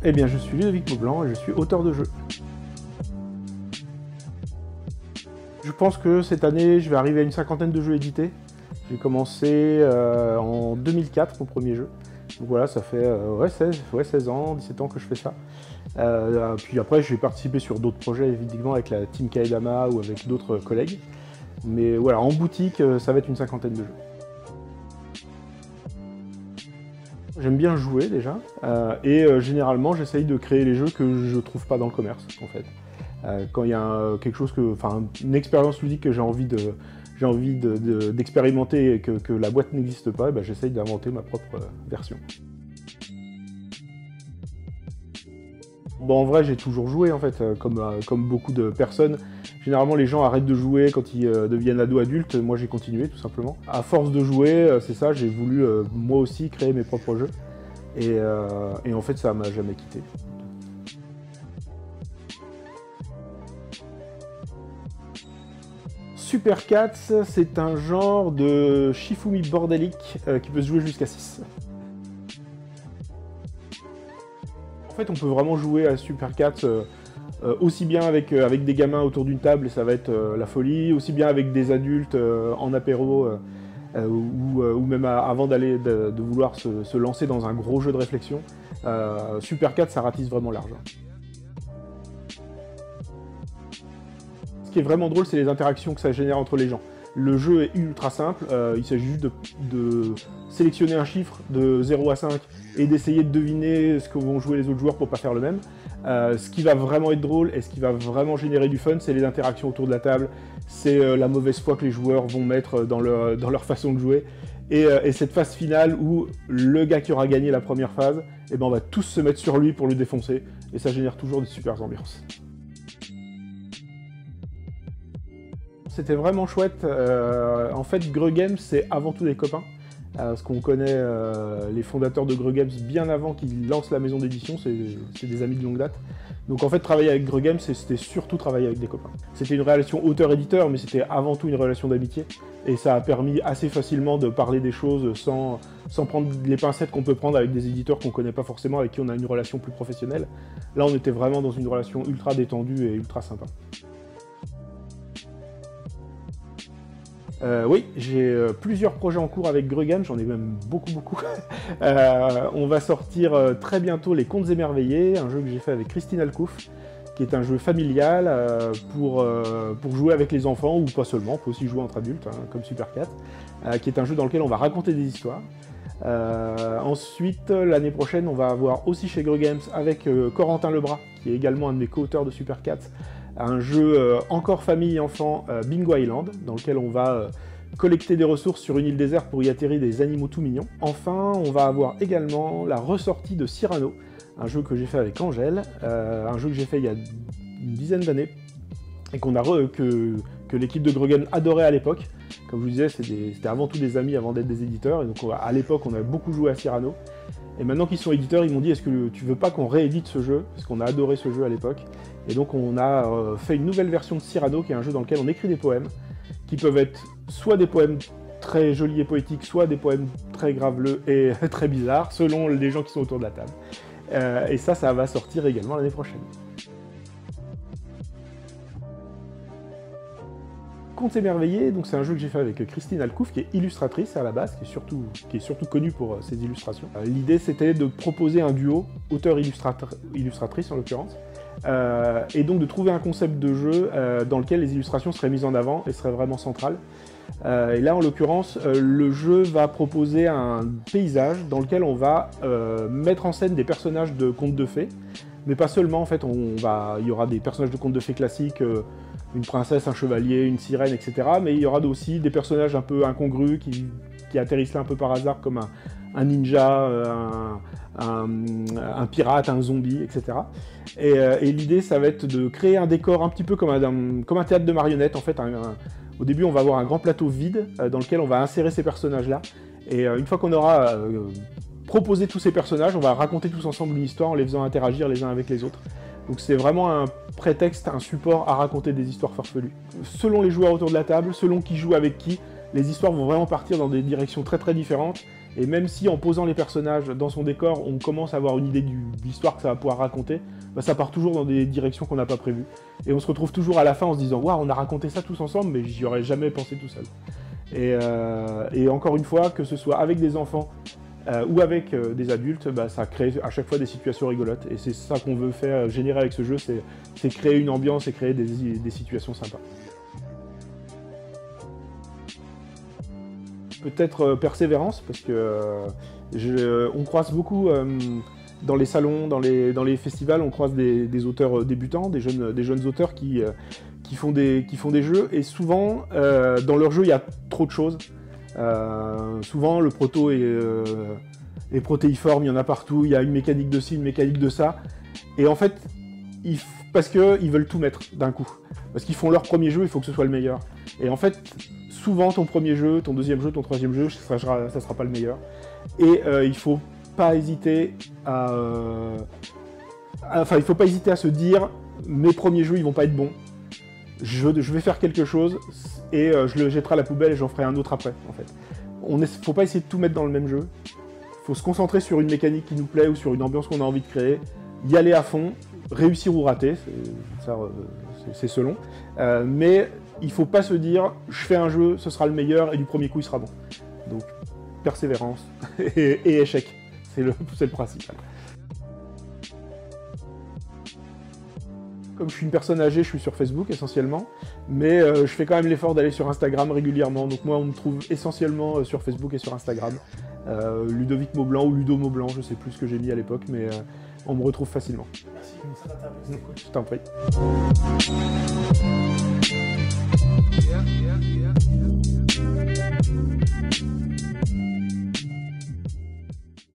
Eh bien, je suis Ludovic Maublanc et je suis auteur de jeux. Je pense que cette année, je vais arriver à une cinquantaine de jeux édités. J'ai commencé en 2004, mon premier jeu. Donc voilà, ça fait 16 ans, 17 ans que je fais ça. Puis après, j'ai participé sur d'autres projets, évidemment, avec la Team Kaedama ou avec d'autres collègues. Mais voilà, en boutique, ça va être une cinquantaine de jeux. J'aime bien jouer déjà, généralement j'essaye de créer les jeux que je trouve pas dans le commerce en fait. Quand il y a quelque chose une expérience ludique que j'ai envie d'expérimenter et que la boîte n'existe pas, ben, j'essaye d'inventer ma propre version. Bon, en vrai, j'ai toujours joué en fait, comme beaucoup de personnes. Généralement, les gens arrêtent de jouer quand ils deviennent ados adultes. Moi, j'ai continué tout simplement. À force de jouer, c'est ça, j'ai voulu moi aussi créer mes propres jeux. Et en fait, ça m'a jamais quitté. Super Cats, c'est un genre de Shifumi bordélique qui peut se jouer jusqu'à 6. En fait, on peut vraiment jouer à Super Cats aussi bien avec des gamins autour d'une table, et ça va être la folie, aussi bien avec des adultes en apéro, ou même avant de vouloir se lancer dans un gros jeu de réflexion. Super Cats, ça ratisse vraiment large. Ce qui est vraiment drôle, c'est les interactions que ça génère entre les gens. Le jeu est ultra simple, il s'agit juste de sélectionner un chiffre de 0 à 5 et d'essayer de deviner ce que vont jouer les autres joueurs pour pas faire le même. Ce qui va vraiment être drôle et ce qui va vraiment générer du fun, c'est les interactions autour de la table, c'est la mauvaise foi que les joueurs vont mettre dans leur façon de jouer, et cette phase finale où le gars qui aura gagné la première phase, eh ben on va tous se mettre sur lui pour le défoncer, et ça génère toujours des super ambiances. C'était vraiment chouette. En fait, Greux Games, c'est avant tout des copains. Parce qu'on connaît les fondateurs de Greux Games bien avant qu'ils lancent la maison d'édition, c'est des amis de longue date. Donc en fait, travailler avec Greux Games, c'était surtout travailler avec des copains. C'était une relation auteur-éditeur, mais c'était avant tout une relation d'amitié. Et ça a permis assez facilement de parler des choses sans prendre les pincettes qu'on peut prendre avec des éditeurs qu'on connaît pas forcément, avec qui on a une relation plus professionnelle. Là, on était vraiment dans une relation ultra détendue et ultra sympa. Oui, j'ai plusieurs projets en cours avec Greux Games, j'en ai même beaucoup. On va sortir très bientôt Les Contes Émerveillés, un jeu que j'ai fait avec Christine Alcouf, qui est un jeu familial pour jouer avec les enfants, ou pas seulement, on peut aussi jouer entre adultes, hein, comme Super Cat, qui est un jeu dans lequel on va raconter des histoires. Ensuite, l'année prochaine, on va avoir aussi chez Greux Games avec Corentin Lebras, qui est également un de mes co-auteurs de Super Cat, un jeu encore famille et enfant, Bingo Island, dans lequel on va collecter des ressources sur une île déserte pour y atterrir des animaux tout mignons. Enfin, on va avoir également la ressortie de Cyrano, un jeu que j'ai fait avec Angèle, un jeu que j'ai fait il y a une dizaine d'années, et que l'équipe de Greux Games adorait à l'époque. Comme je vous disais, c'était avant tout des amis avant d'être des éditeurs, et donc à l'époque on a beaucoup joué à Cyrano. Et maintenant qu'ils sont éditeurs, ils m'ont dit: est-ce que tu veux pas qu'on réédite ce jeu? Parce qu'on a adoré ce jeu à l'époque. Et donc on a fait une nouvelle version de Cyrano, qui est un jeu dans lequel on écrit des poèmes, qui peuvent être soit des poèmes très jolis et poétiques, soit des poèmes très graveleux et très bizarres, selon les gens qui sont autour de la table. Et ça va sortir également l'année prochaine. Contes Émerveillés, donc c'est un jeu que j'ai fait avec Christine Alcouf, qui est illustratrice à la base, qui est surtout connue pour ses illustrations. L'idée, c'était de proposer un duo, auteur-illustratrice en l'occurrence, et donc de trouver un concept de jeu dans lequel les illustrations seraient mises en avant et seraient vraiment centrales. Et là, en l'occurrence, le jeu va proposer un paysage dans lequel on va mettre en scène des personnages de contes de fées, mais pas seulement. En fait, il y aura des personnages de contes de fées classiques, une princesse, un chevalier, une sirène, etc. Mais il y aura aussi des personnages un peu incongrus qui atterrissent là un peu par hasard, comme un ninja, un pirate, un zombie, etc. Et l'idée, ça va être de créer un décor un petit peu comme un théâtre de marionnettes. En fait, au début, on va avoir un grand plateau vide dans lequel on va insérer ces personnages-là. Et une fois qu'on aura proposé tous ces personnages, on va raconter tous ensemble une histoire en les faisant interagir les uns avec les autres. Donc c'est vraiment un prétexte, un support à raconter des histoires farfelues. Selon les joueurs autour de la table, selon qui joue avec qui, les histoires vont vraiment partir dans des directions très très différentes. Et même si en posant les personnages dans son décor, on commence à avoir une idée de l'histoire que ça va pouvoir raconter, bah, ça part toujours dans des directions qu'on n'a pas prévues. Et on se retrouve toujours à la fin en se disant « Waouh, on a raconté ça tous ensemble, mais j'y aurais jamais pensé tout seul. » Et encore une fois, que ce soit avec des enfants ou avec des adultes, bah, ça crée à chaque fois des situations rigolotes. Et c'est ça qu'on veut faire, générer avec ce jeu, c'est créer une ambiance et créer des situations sympas. Peut-être persévérance, parce que on croise beaucoup dans les salons, dans les festivals, on croise des auteurs débutants, des jeunes auteurs qui font des jeux, et souvent, dans leur jeu, il y a trop de choses. Souvent, le proto est protéiforme, il y en a partout, il y a une mécanique de ci, une mécanique de ça, et en fait, parce qu'ils veulent tout mettre d'un coup. Parce qu'ils font leur premier jeu, il faut que ce soit le meilleur. Et en fait, souvent, ton premier jeu, ton deuxième jeu, ton troisième jeu, ça sera pas le meilleur. Et il faut pas hésiter à... Enfin, il faut pas hésiter à se dire, mes premiers jeux, ils vont pas être bons. Je vais faire quelque chose, et je le jetterai à la poubelle, et j'en ferai un autre après, en fait. Faut pas essayer de tout mettre dans le même jeu. Faut se concentrer sur une mécanique qui nous plaît, ou sur une ambiance qu'on a envie de créer, y aller à fond, réussir ou rater, c'est selon. Mais il faut pas se dire, je fais un jeu, ce sera le meilleur, et du premier coup, il sera bon. Donc, persévérance et échec, c'est le principal. Comme je suis une personne âgée, je suis sur Facebook essentiellement, mais je fais quand même l'effort d'aller sur Instagram régulièrement. Donc moi, on me trouve essentiellement sur Facebook et sur Instagram. Ludovic Maublanc ou Ludo Maublanc, je sais plus ce que j'ai mis à l'époque, mais on me retrouve facilement. Merci pour cette interview, c'était cool. Je t'en prie. Yeah.